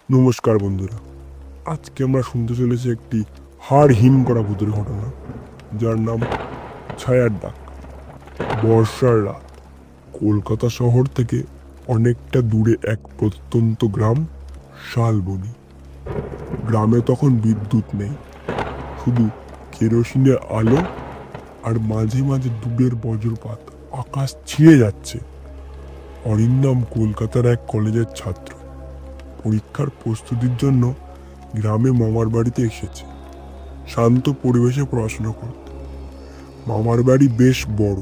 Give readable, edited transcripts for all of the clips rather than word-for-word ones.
নমস্কার বন্ধুরা, আজকে আমরা শুনতে চলেছি একটি হাড় হিম করা ভূতের ঘটনা, যার নাম ছায়ার ডাক। বর্ষার রাত, কলকাতা শহর থেকে অনেকটা দূরে এক প্রত্যন্ত গ্রাম শালবনী। গ্রামে তখন বিদ্যুৎ নেই, শুধু কেরোসিনের আলো আর মাঝে মাঝে দূরের বজ্রপাত আকাশ ছিঁড়ে যাচ্ছে। অরিন্দম কলকাতার এক কলেজের ছাত্র, পরীক্ষার প্রস্তুতির জন্য গ্রামে মামার বাড়িতে এসেছে শান্ত পরিবেশে পড়াশোনা করতে। মামার বাড়ি বেশ বড়,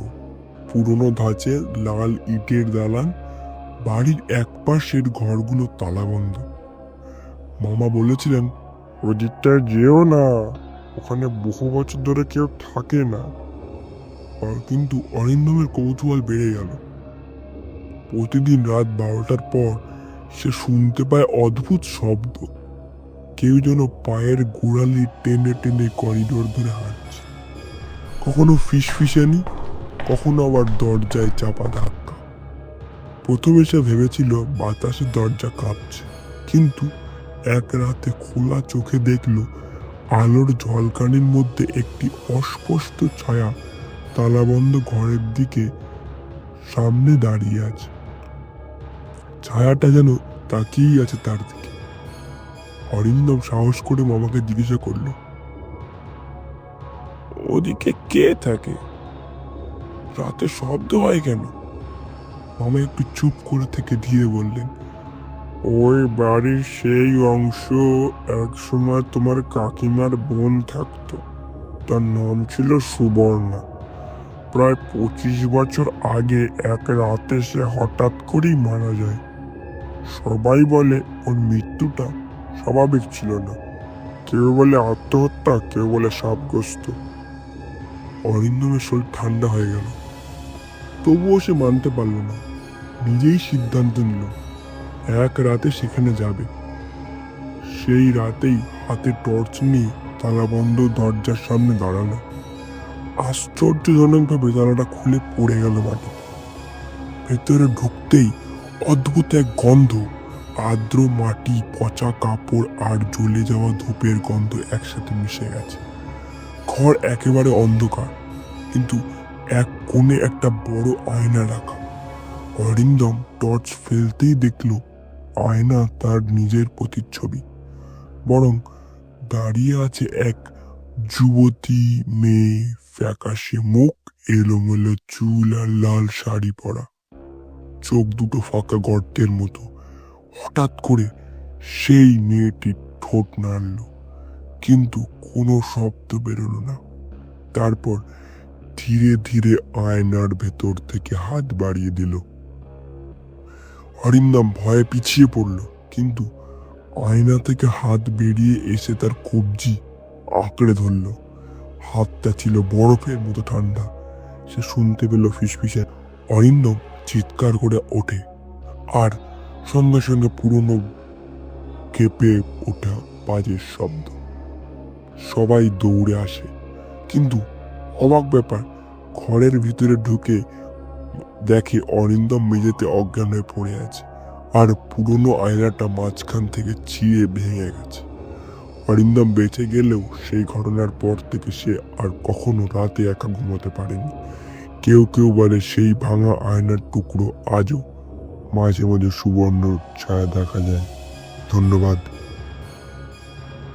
পুরনো ধাঁচের লাল ইটের দালান। বাড়ির এক পাশের ঘরগুলো তালাবন্ধ। মামা বলেছিলেন, ওদিকটায় যেও না, ওখানে বহু বছর ধরে কেউ থাকে না। কিন্তু অরিন্দমের কৌতূহল বেড়ে গেল। প্রতিদিন রাত 12টার পর সে শুনতে পায় অদ্ভুত শব্দ। কেউ যেন পায়ের গোড়ালি টেনে টেনে করিডোর ধরে হাঁটছে। কখনো ফিসফিসানি, কখনো আবার দরজায় চাপা ধাক্কা। প্রথমে সে ভেবেছিল বাতাসে দরজা কাঁপছে, কিন্তু এক রাতে খোলা চোখে দেখল আলোর ঝলকানির মধ্যে একটি অস্পষ্ট ছায়া তালাবন্ধ ঘরের দিকে সামনে দাঁড়িয়ে আছে। ছায়াটা যেন তাকিয়েই আছে তার দিকে। অরিন্দম সাহস করে মামাকে জিজ্ঞাসা করল, ওদিকে কে থাকে? রাতে শব্দ হয় কেন? মামা একটু চুপ করে থেকে ধীরে বললেন, ওই বাড়ির সেই অংশ একসময় তোমার কাকিমার বোন থাকতো। তার নাম ছিল সুবর্ণা। প্রায় 25 বছর আগে এক রাতে সে হঠাৎ করেই মারা যায়। সবাই বলে ওর মৃত্যুটা স্বাভাবিক ছিল না। কেউ বলে আত্মহত্যা, কেউ বলে সাপগ্রস্ত। অরিন্দমের শরীর ঠান্ডা হয়ে গেল। তবুও সে মানতে পারল না। নিজেই সিদ্ধান্ত নিল এক রাতে সেখানে যাবে। সেই রাতেই হাতে টর্চ নিয়ে তালাবন্ধ দরজার সামনে দাঁড়ালো। আশ্চর্যজনকভাবে তালাটা খুলে পড়ে গেল মাটি। ভেতরে ঢুকতেই অদ্ভুত এক গন্ধ, আর্দ্র মাটি, পচা কাপড় আর জ্বলে যাওয়া ধূপের গন্ধ একসাথে মিশে গেছে। ঘর একেবারে অন্ধকার, কিন্তু এক কোণে একটা বড় আয়না রাখা। অরিন্দম টর্চ ফেলতেই দেখল আয়না তার নিজের প্রতিচ্ছবি, বরং দাঁড়িয়ে আছে এক যুবতী মেয়ে, ফ্যাকাশে মুখ, এলোমেলো চুল আর লাল শাড়ি পরা, চোখ দুটো ফাঁকা গর্তের মতো। হঠাৎ করে সেই মেয়েটি ঠোঁট নাড়ল, কিন্তু কোনো শব্দ বেরোলো না। তারপর ধীরে ধীরে আয়নার ভেতর থেকে হাত বাড়িয়ে দিল। অরিন্দম ভয়ে পিছিয়ে পড়ল, কিন্তু আয়না থেকে হাত বেরিয়ে এসে তার কবজি আঁকড়ে ধরল। হাতটা ছিল বরফের মতো ঠান্ডা। সে শুনতে পেল ফিসফিসে। অরিন্দম চিৎকার করে ওঠে, আর সঙ্গে সঙ্গে পুরনো কেঁপে ওঠা বাজের শব্দ। সবাই দৌড়ে আসে, কিন্তু অবাক ব্যাপার, ঘরের ভিতরে ঢুকে দেখে অরিন্দম মেঝেতে অজ্ঞান হয়ে পড়ে আছে, আর পুরনো আয়নাটা মাঝখান থেকে ছিঁড়ে ভেঙে গেছে। অরিন্দম বেঁচে গেলেও সেই ঘটনার পর থেকে সে আর কখনো রাতে একা ঘুমোতে পারেনি। কেউ কেউ বলে সেই ভাঙা আয়নার টুকরো আজও মাঝে মাঝে সুবর্ণ ছায়া দেখা যায়। ধন্যবাদ।